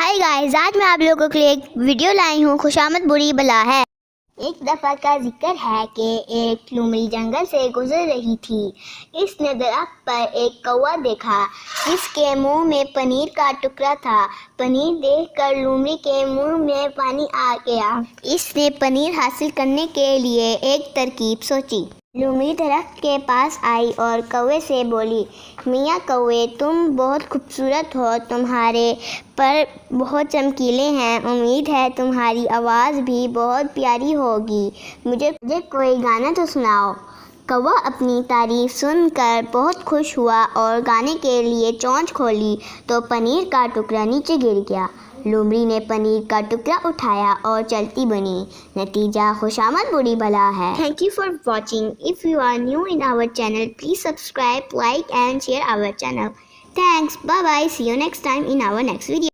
Hi guys, आज मैं आप लोगों के लिए एक वीडियो लाई हूँ। खुशामद बुरी बला है। एक दफ़ा का जिक्र है कि एक लोमड़ी जंगल से गुजर रही थी। इसने दरख्त पर एक कौवा देखा जिसके मुंह में पनीर का टुकड़ा था। पनीर देखकर लोमड़ी के मुंह में पानी आ गया। इसने पनीर हासिल करने के लिए एक तरकीब सोची। लोमड़ी दरख्त के पास आई और कौवे से बोली, मियाँ कौवे, तुम बहुत खूबसूरत हो, तुम्हारे पर बहुत चमकीले हैं, उम्मीद है तुम्हारी आवाज़ भी बहुत प्यारी होगी, मुझे कोई गाना तो सुनाओ। कौवा अपनी तारीफ सुनकर बहुत खुश हुआ और गाने के लिए चोंच खोली तो पनीर का टुकड़ा नीचे गिर गया। लोमड़ी ने पनीर का टुकड़ा उठाया और चलती बनी। नतीजा खुशामद बुरी बला है। Thank you for watching. If you are new in our channel, please subscribe, like and share our channel. Thanks. Bye bye. See you next time in our next video.